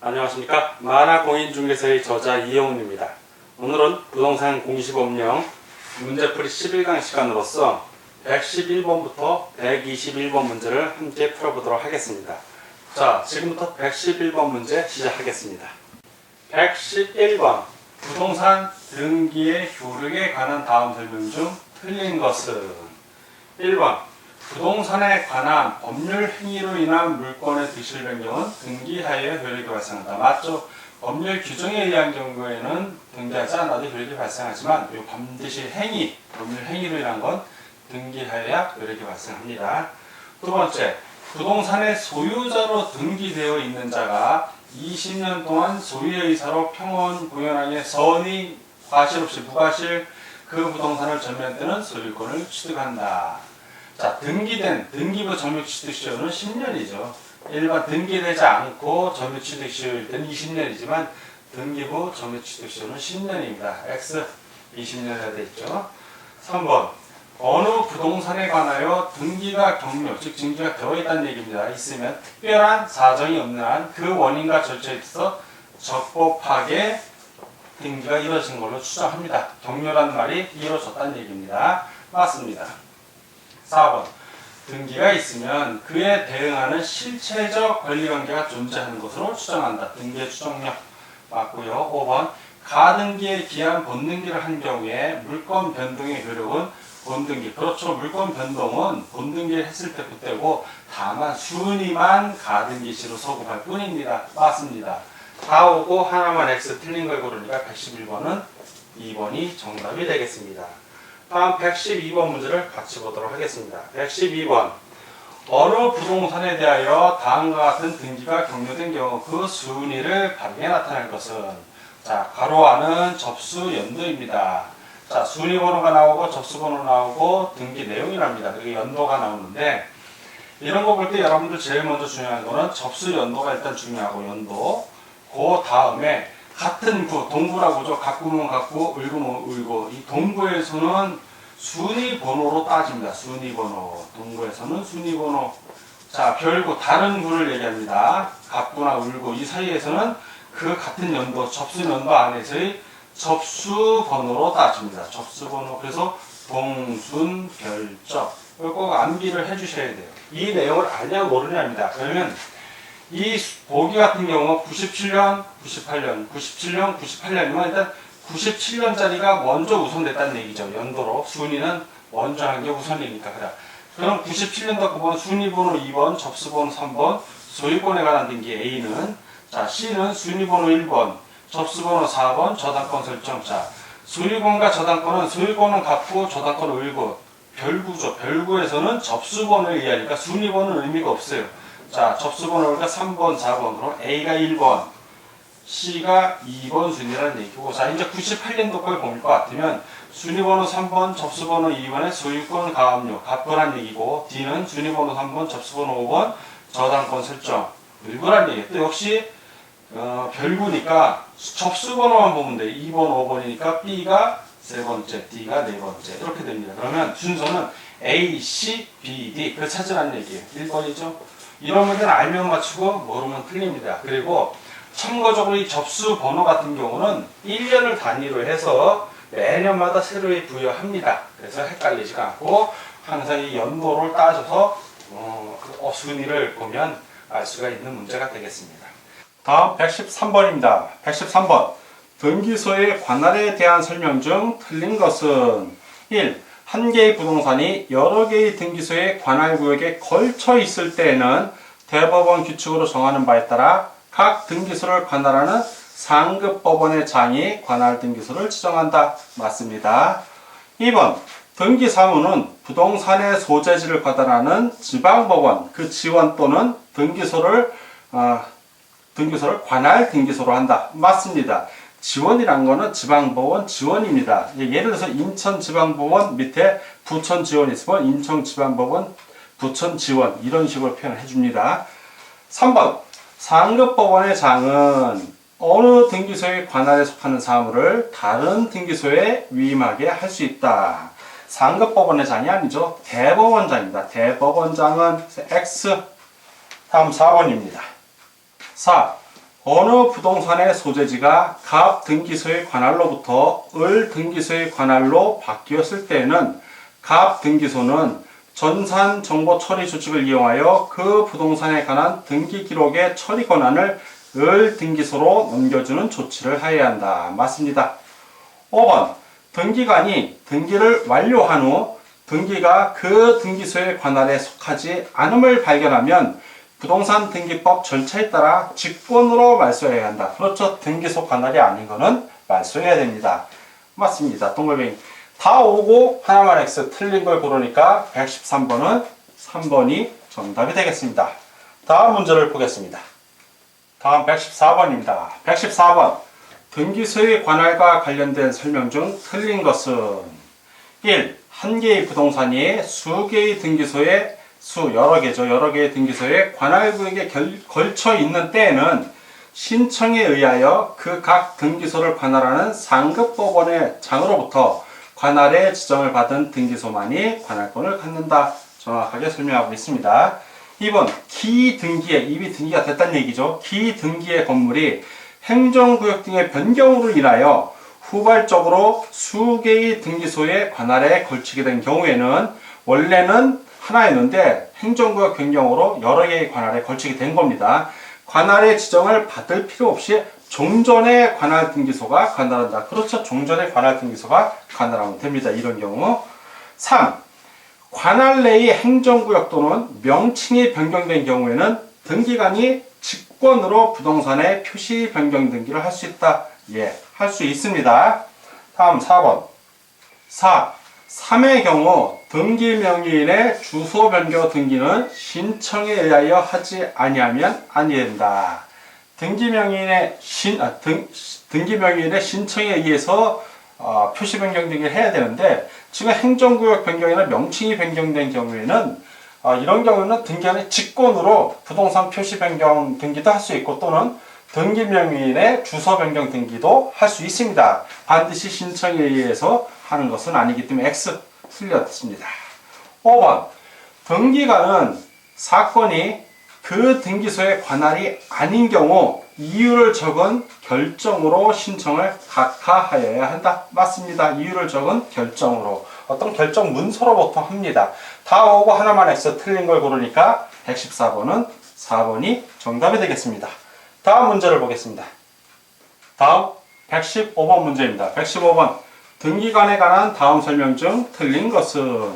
안녕하십니까. 만화공인중개사의 저자 이영훈입니다. 오늘은 부동산 공시법령 문제풀이 11강 시간으로서 111번부터 121번 문제를 함께 풀어보도록 하겠습니다. 자, 지금부터 111번 문제 시작하겠습니다. 111번 부동산 등기의 효력에 관한 다음 설명 중 틀린 것은 1번 부동산에 관한 법률 행위로 인한 물권의 득실 변경은 등기하에 효력이 발생한다. 맞죠? 법률 규정에 의한 경우에는 등기하지 않아도 효력이 발생하지만 반드시 행위, 법률 행위로 인한 건 등기하여야 효력이 발생합니다. 두 번째, 부동산의 소유자로 등기되어 있는 자가 20년 동안 소유의 의사로 평온 공연하에 선의, 과실 없이 무과실 그 부동산을 전면 때는 소유권을 취득한다. 자, 등기부 점유 취득 시효는 10년이죠. 일반 등기되지 않고 점유 취득 시효일 때는 20년이지만 등기부 점유 취득 시효는 10년입니다. X 20년이라 되어 있죠. 3번 어느 부동산에 관하여 등기가 경료, 즉 증기가 되어 있다는 얘기입니다. 있으면 특별한 사정이 없는 한 그 원인과 절차에 있어 적법하게 등기가 이루어진 걸로 추정합니다. 경료라는 말이 이루어졌다는 얘기입니다. 맞습니다. 4번 등기가 있으면 그에 대응하는 실체적 권리관계가 존재하는 것으로 추정한다. 등기의 추정력 맞고요. 5번 가등기에 기한 본등기를 한 경우에 물권 변동의 효력은 본등기. 그렇죠. 물권 변동은 본등기를 했을 때 그때고 다만 순위만 가등기시로 소급할 뿐입니다. 맞습니다. 다 오고 하나만 X 틀린 걸 고르니까 111번은 2번이 정답이 되겠습니다. 다음 112번 문제를 같이 보도록 하겠습니다. 112번 어느 부동산에 대하여 다음과 같은 등기가 경료된 경우 그 순위를 바르게 나타낼 것은 자, 괄호 안은 접수 연도입니다. 자, 순위 번호가 나오고 접수 번호 나오고 등기 내용이 납니다. 그리고 연도가 나오는데 이런 거 볼 때 여러분들 제일 먼저 중요한 거는 접수 연도가 일단 중요하고 연도 그 다음에 같은 구, 동구라고죠. 각구면 각구, 을구면 을구. 이 동구에서는 순위 번호로 따집니다. 순위 번호. 동구에서는 순위 번호. 자, 별구, 다른 구를 얘기합니다. 각구나 을구. 이 사이에서는 그 같은 연도, 접수 연도 안에서의 접수 번호로 따집니다. 접수 번호. 그래서 동순, 별적. 이거 꼭 암기를 해주셔야 돼요. 이 내용을 아냐 모르냐입니다. 그러면 이 보기 같은 경우 97년, 98년, 97년, 98년이면 일단 97년짜리가 먼저 우선됐다는 얘기죠. 연도로. 순위는 먼저 한 게 우선이니까. 그래. 그럼 97년도 9번, 순위번호 2번, 접수번호 3번, 소유권에 관한 등기 A는 자, C는 순위번호 1번, 접수번호 4번, 저당권 설정. 자, 소유권과 저당권은 소유권은 같고 저당권은 을구. 별구죠. 별구에서는 접수번호에 의하니까 순위번호는 의미가 없어요. 자, 접수번호가 3번, 4번, 그럼 A가 1번, C가 2번 순위라는 얘기고, 자, 이제 98년도 걸 볼 것 같으면, 순위번호 3번, 접수번호 2번에 소유권 가압류, 갑분한 얘기고, D는 순위번호 3번, 접수번호 5번, 저당권 설정, 을구란 얘기예요. 또 역시, 별구니까 접수번호만 보면 돼. 2번, 5번이니까 B가 세 번째, D가 네 번째. 이렇게 됩니다. 그러면 순서는 A, C, B, D. 그걸 찾으라는 얘기예요. 1번이죠. 이런 문제는 알면 맞추고 모르면 틀립니다. 그리고 참고적으로 이 접수 번호 같은 경우는 1년을 단위로 해서 매년마다 새로 부여합니다. 그래서 헷갈리지가 않고 항상 이 연도를 따져서 순위를 보면 알 수가 있는 문제가 되겠습니다. 다음 113번입니다. 113번 등기소의 관할에 대한 설명 중 틀린 것은 1. 한 개의 부동산이 여러 개의 등기소의 관할 구역에 걸쳐 있을 때에는 대법원 규칙으로 정하는 바에 따라 각 등기소를 관할하는 상급 법원의 장이 관할 등기소를 지정한다. 맞습니다. 2번 등기사무는 부동산의 소재지를 관할하는 지방법원 그 지원 또는 등기소를 관할 등기소로 한다. 맞습니다. 지원이란 거는 지방법원 지원입니다. 예를 들어서 인천지방법원 밑에 부천지원이 있으면 인천지방법원 부천지원 이런 식으로 표현을 해줍니다. 3번 상급법원의 장은 어느 등기소의 관할에 속하는 사무를 다른 등기소에 위임하게 할 수 있다. 상급법원의 장이 아니죠. 대법원장입니다. 대법원장은 X 다음 4번입니다. 4. 어느 부동산의 소재지가 갑 등기소의 관할로부터 을 등기소의 관할로 바뀌었을 때에는 갑 등기소는 전산 정보 처리 조직을 이용하여 그 부동산에 관한 등기 기록의 처리 권한을 을 등기소로 넘겨주는 조치를 하여야 한다. 맞습니다. 5번. 등기관이 등기를 완료한 후 등기가 그 등기소의 관할에 속하지 않음을 발견하면 부동산 등기법 절차에 따라 직권으로 말소해야 한다. 그렇죠. 등기소 관할이 아닌 거는 말소해야 됩니다. 맞습니다. 동글뱅이. 다 오고 하나만 X 틀린 걸 고르니까 113번은 3번이 정답이 되겠습니다. 다음 문제를 보겠습니다. 다음 114번입니다. 114번. 등기소의 관할과 관련된 설명 중 틀린 것은 1. 한 개의 부동산이 수 개의 등기소에 여러 개의 등기소에 관할구역에 걸쳐 있는 때에는 신청에 의하여 그 각 등기소를 관할하는 상급법원의 장으로부터 관할의 지정을 받은 등기소만이 관할권을 갖는다. 정확하게 설명하고 있습니다. 2번 기등기의 이미 등기가 됐다는 얘기죠. 기등기의 건물이 행정구역 등의 변경으로 인하여 후발적으로 수개의 등기소의 관할에 걸치게 된 경우에는 원래는 하나였는데 행정구역 변경으로 여러 개의 관할에 걸치게 된 겁니다. 관할의 지정을 받을 필요 없이 종전의 관할 등기소가 관할한다. 그렇죠. 종전의 관할 등기소가 관할하면 됩니다. 이런 경우. 3. 관할 내의 행정구역 또는 명칭이 변경된 경우에는 등기관이 직권으로 부동산의 표시 변경 등기를 할 수 있다. 예, 할 수 있습니다. 다음 4번. 4. 3의 경우 등기 명의인의 주소 변경 등기는 신청에 의하여 하지 아니하면 아니된다. 등기 명의인의 신청에 의해서 표시 변경 등기를 해야 되는데 지금 행정구역 변경이나 명칭이 변경된 경우에는 이런 경우는 등기관의 직권으로 부동산 표시 변경 등기도 할 수 있고 또는 등기 명의인의 주소 변경 등기도 할 수 있습니다. 반드시 신청에 의해서 하는 것은 아니기 때문에 X 틀렸습니다. 5번. 등기관은 사건이 그 등기소의 관할이 아닌 경우 이유를 적은 결정으로 신청을 각하하여야 한다. 맞습니다. 이유를 적은 결정으로. 어떤 결정 문서로 보통 합니다. 다 오고 하나만 X 틀린 걸 고르니까 114번은 4번이 정답이 되겠습니다. 다음 문제를 보겠습니다. 다음 115번 문제입니다. 115번. 등기관에 관한 다음 설명 중 틀린 것은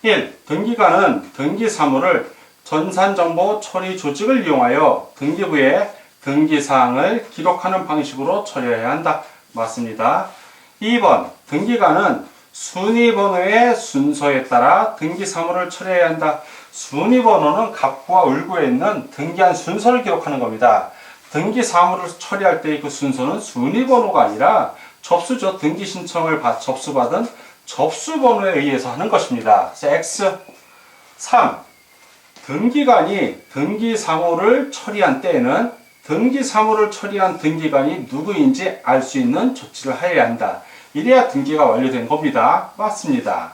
1. 등기관은 등기사무를 전산정보 처리 조직을 이용하여 등기부에 등기사항을 기록하는 방식으로 처리해야 한다. 맞습니다. 2번. 등기관은 순위번호의 순서에 따라 등기사무를 처리해야 한다. 순위번호는 갑구와 을구에 있는 등기한 순서를 기록하는 겁니다. 등기사무를 처리할 때의 그 순서는 순위번호가 아니라 접수죠. 등기 신청을 접수받은 접수번호에 의해서 하는 것입니다. 그래서 X. 3. 등기관이 등기사무를 처리한 때에는 등기사무를 처리한 등기관이 누구인지 알 수 있는 조치를 하여야 한다. 이래야 등기가 완료된 겁니다. 맞습니다.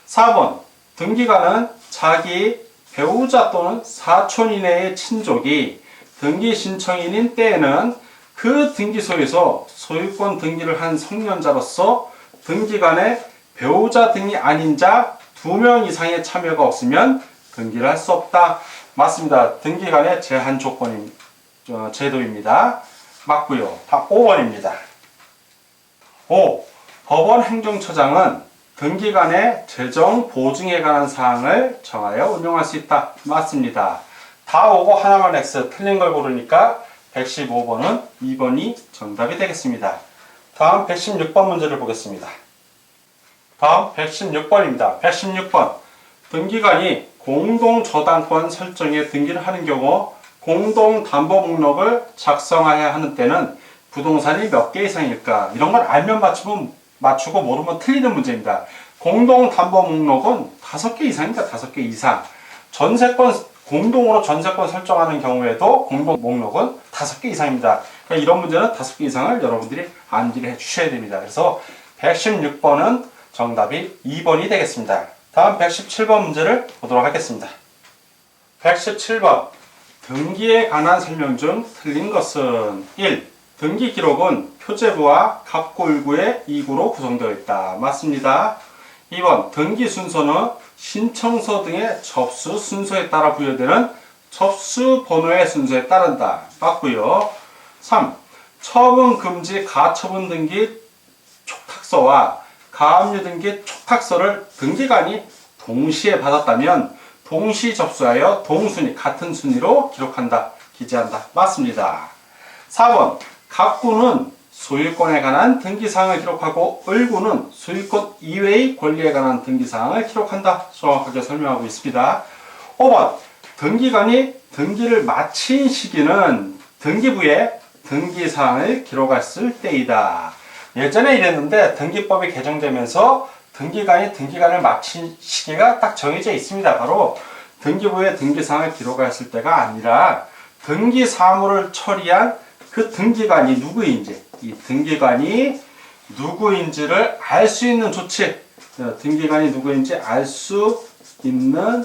4번. 등기관은 자기 배우자 또는 사촌 이내의 친족이 등기 신청인인 때에는 그 등기소에서 소유권 등기를 한 성년자로서 등기관의 배우자 등이 아닌 자 2명 이상의 참여가 없으면 등기를 할 수 없다. 맞습니다. 등기관의 제한 조건인 제도입니다. 맞고요. 다 5번입니다. 5. 법원 행정처장은 등기관의 재정 보증에 관한 사항을 정하여 운용할 수 있다. 맞습니다. 다 오고 하나만 X 틀린 걸 고르니까 115번은 2번이 정답이 되겠습니다. 다음 116번 문제를 보겠습니다. 다음 116번입니다. 116번. 등기관이 공동저당권 설정에 등기를 하는 경우 공동담보 목록을 작성해야 하는 때는 부동산이 몇 개 이상일까? 이런 걸 알면 맞추고 모르면 틀리는 문제입니다. 공동담보 목록은 5개 이상입니다. 5개 이상. 공동으로 전세권 설정하는 경우에도 공동 목록은 5개 이상입니다. 그러니까 이런 문제는 5개 이상을 여러분들이 암기를 해주셔야 됩니다. 그래서 116번은 정답이 2번이 되겠습니다. 다음 117번 문제를 보도록 하겠습니다. 117번. 등기에 관한 설명 중 틀린 것은 1. 등기 기록은 표제부와 갑구을구의 2구로 구성되어 있다. 맞습니다. 2번 등기 순서는 신청서 등의 접수 순서에 따라 부여되는 접수 번호의 순서에 따른다. 맞고요. 3. 처분 금지 가처분 등기 촉탁서와 가압류 등기 촉탁서를 등기관이 동시에 받았다면 동시 접수하여 동순위 같은 순위로 기록한다. 기재한다. 맞습니다. 4번 갑구는 소유권에 관한 등기사항을 기록하고 을구는 소유권 이외의 권리에 관한 등기사항을 기록한다. 정확하게 설명하고 있습니다. 5번 등기관이 등기를 마친 시기는 등기부에 등기사항을 기록했을 때이다. 예전에 이랬는데 등기법이 개정되면서 등기관이 등기관을 마친 시기가 딱 정해져 있습니다. 바로 등기부에 등기사항을 기록했을 때가 아니라 등기사무를 처리한 그 등기관이 누구인지, 이 등기관이 누구인지를 알 수 있는 조치, 등기관이 누구인지 알 수 있는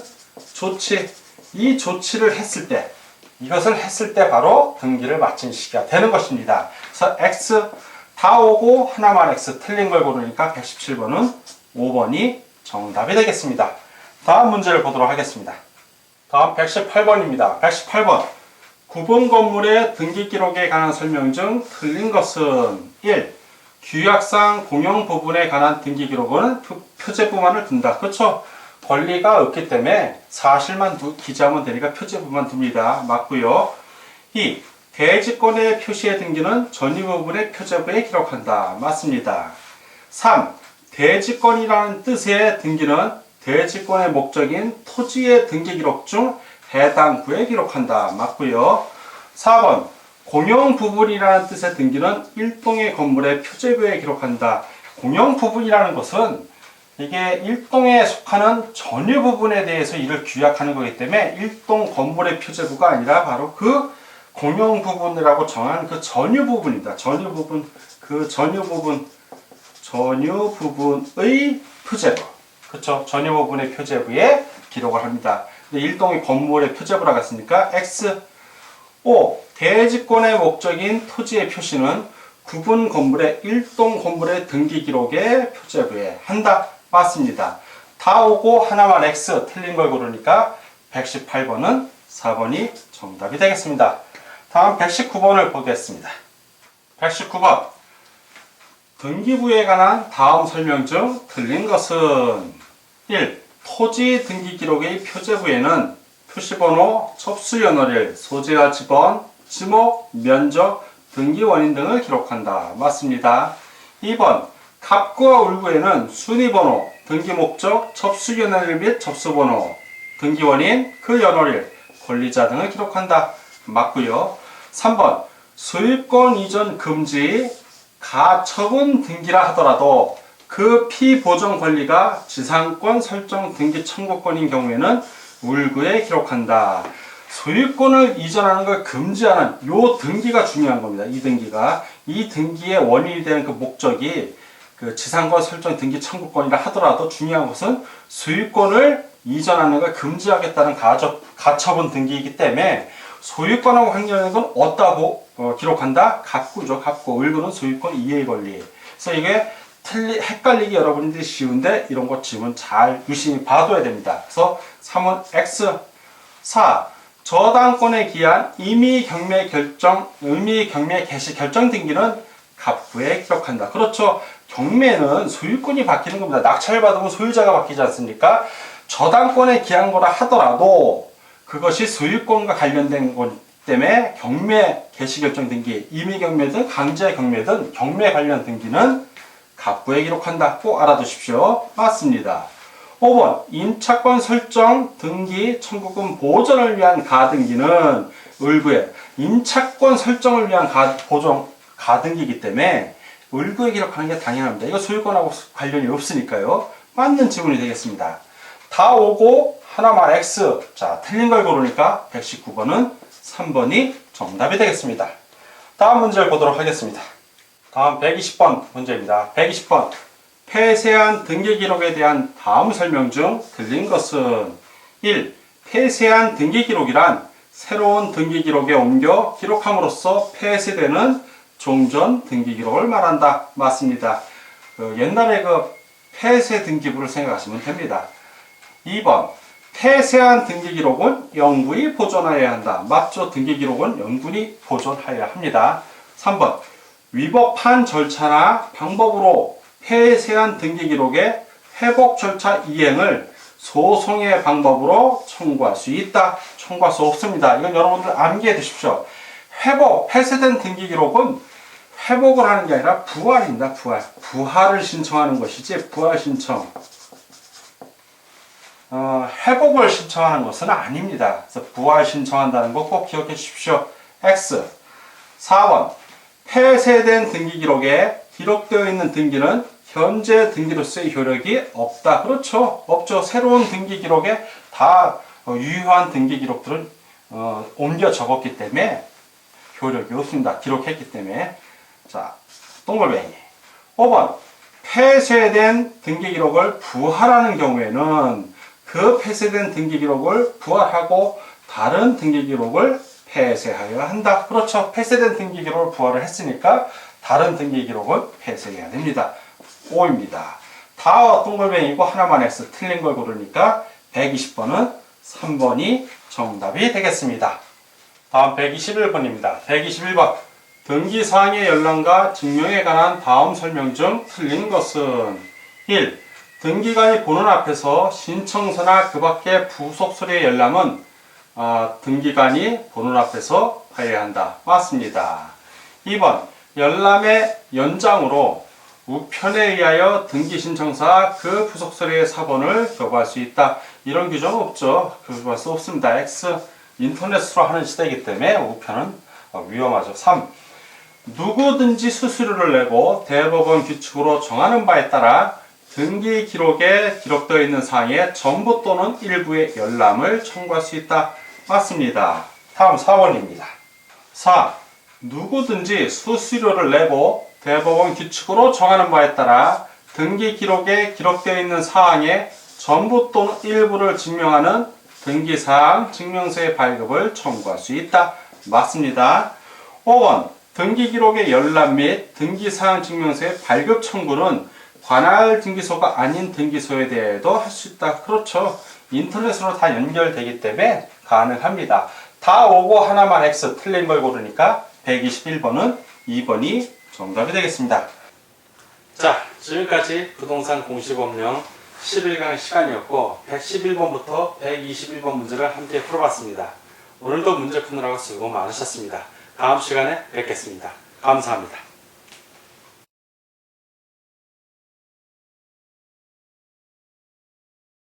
조치, 이 조치를 했을 때, 이것을 했을 때 바로 등기를 마친 시기가 되는 것입니다. 그래서 X 다 오고 하나만 X 틀린 걸 고르니까 117번은 5번이 정답이 되겠습니다. 다음 문제를 보도록 하겠습니다. 다음 118번입니다. 118번 구분 건물의 등기 기록에 관한 설명 중 틀린 것은 1. 규약상 공용 부분에 관한 등기 기록은 표제부만을 둔다. 그렇죠? 권리가 없기 때문에 사실만 기재하면 되니까 표제부만 둡니다. 맞고요. 2. 대지권의 표시의 등기는 전유 부분의 표제부에 기록한다. 맞습니다. 3. 대지권이라는 뜻의 등기는 대지권의 목적인 토지의 등기 기록 중 해당 구에 기록한다. 맞고요. 4번 공용 부분이라는 뜻의 등기는 일동의 건물의 표제부에 기록한다. 공용 부분이라는 것은 이게 일동에 속하는 전유 부분에 대해서 이를 규약하는 거기 때문에 일동 건물의 표제부가 아니라 바로 그 공용 부분이라고 정한 그 전유 부분입니다. 전유 부분, 그 전유 부분의 표제부. 그렇죠? 전유 부분의 표제부에 기록을 합니다. 근데 일동의 건물의 표제부라고 했으니까 X. 5. 대지권의 목적인 토지의 표시는 구분 건물의 일동 건물의 등기 기록의 표제부에 한다. 맞습니다. 다 오고 하나만 X 틀린 걸 고르니까 118번은 4번이 정답이 되겠습니다. 다음 119번을 보겠습니다. 119번 등기부에 관한 다음 설명 중 틀린 것은 1. 토지 등기 기록의 표제부에는 표시번호, 접수연월일, 소재와 지번, 지목, 면적, 등기 원인 등을 기록한다. 맞습니다. 2번 갑구와 울구에는 순위번호, 등기 목적, 접수연월일 및 접수번호, 등기 원인, 그 연월일, 권리자 등을 기록한다. 맞고요. 3번 소유권 이전 금지 가처분 등기라 하더라도 그 피보정 권리가 지상권 설정 등기 청구권인 경우에는 울구에 기록한다. 소유권을 이전하는 걸 금지하는 요 등기가 중요한 겁니다. 이 등기의 원인이 되는 그 목적이 그 지상권 설정 등기 청구권이라 하더라도 중요한 것은 소유권을 이전하는 걸 금지하겠다는 가처분 등기이기 때문에 소유권하고 관련된 건 어디다고 기록한다? 갑구죠. 갑구. 을구는 소유권 이해의 권리. 그래서 이게 헷갈리기 여러분들이 쉬운데 이런 것 지문 잘 유심히 봐둬야 됩니다. 그래서 3번 X. 4. 저당권에 기한 임의 경매 개시 결정 등기는 갑구에 기록한다. 그렇죠. 경매는 소유권이 바뀌는 겁니다. 낙찰 받으면 소유자가 바뀌지 않습니까? 저당권에 기한 거라 하더라도 그것이 소유권과 관련된 거기 때문에 경매 개시 결정 등기, 임의 경매든 강제 경매든 경매 관련 등기는 갑구에 기록한다. 꼭 알아두십시오. 맞습니다. 5번 임차권 설정 등기 청구금 보전을 위한 가등기는 을구에 임차권 설정을 위한 가등기이기 때문에 을구에 기록하는 게 당연합니다. 이거 소유권하고 관련이 없으니까요. 맞는 지문이 되겠습니다. 다 오고 하나만 X. 자, 틀린 걸 고르니까 119번은 3번이 정답이 되겠습니다. 다음 문제를 보도록 하겠습니다. 다음 120번 문제입니다. 120번 폐쇄한 등기 기록에 대한 다음 설명 중 틀린 것은 1. 폐쇄한 등기 기록이란 새로운 등기 기록에 옮겨 기록함으로써 폐쇄되는 종전 등기 기록을 말한다. 맞습니다. 옛날에 폐쇄 등기부를 생각하시면 됩니다. 2번 폐쇄한 등기 기록은 영구히 보존하여야 한다. 맞죠? 등기 기록은 영구히 보존하여야 합니다. 3번 위법한 절차나 방법으로 폐쇄한 등기 기록의 회복 절차 이행을 소송의 방법으로 청구할 수 있다. 청구할 수 없습니다. 이건 여러분들 암기해 두십시오. 폐쇄된 등기 기록은 회복을 하는 게 아니라 부활입니다. 부활을 신청하는 것이지 부활 신청. 회복을 신청하는 것은 아닙니다. 그래서 부활 신청한다는 거 꼭 기억해 주십시오. X. 4번 폐쇄된 등기 기록에 기록되어 있는 등기는 현재 등기로서의 효력이 없다. 그렇죠. 없죠. 새로운 등기 기록에 다 유효한 등기 기록들은 옮겨 적었기 때문에 효력이 없습니다. 기록했기 때문에. 자, 동글뱅이. 5번 폐쇄된 등기 기록을 부활하는 경우에는 그 폐쇄된 등기 기록을 부활하고 다른 등기 기록을 폐쇄하여야 한다. 그렇죠. 폐쇄된 등기 기록을 부활을 했으니까 다른 등기 기록은 폐쇄해야 됩니다. 5입니다. 다 동글뱅이고 하나만 X. 틀린 걸 고르니까 120번은 3번이 정답이 되겠습니다. 다음 121번입니다. 121번 등기사항의 열람과 증명에 관한 다음 설명 중 틀린 것은 1. 등기관이 보는 앞에서 신청서나 그 밖의 부속서류의 열람은 등기관이 보는 앞에서 하여야 한다. 맞습니다. 2번 열람의 연장으로 우편에 의하여 등기신청서와 그 부속서류의 사본을 교부할 수 있다. 이런 규정은 없죠. 교부할 수 없습니다. X. 인터넷으로 하는 시대이기 때문에 우편은 위험하죠. 3. 누구든지 수수료를 내고 대법원 규칙으로 정하는 바에 따라 등기 기록에 기록되어 있는 사항의 전부 또는 일부의 열람을 청구할 수 있다. 맞습니다. 다음 4번입니다. 4. 누구든지 수수료를 내고 대법원 규칙으로 정하는 바에 따라 등기 기록에 기록되어 있는 사항의 전부 또는 일부를 증명하는 등기사항 증명서의 발급을 청구할 수 있다. 맞습니다. 5번 등기 기록의 열람 및 등기사항 증명서의 발급 청구는 관할 등기소가 아닌 등기소에 대해도 할 수 있다. 그렇죠. 인터넷으로 다 연결되기 때문에 가능합니다. 다 오고 하나만 X. 틀린 걸 고르니까 121번은 2번이 정답이 되겠습니다. 자, 지금까지 부동산 공시법령 11강 시간이었고 111번부터 121번 문제를 함께 풀어봤습니다. 오늘도 문제 푸느라고 수고 많으셨습니다. 다음 시간에 뵙겠습니다. 감사합니다.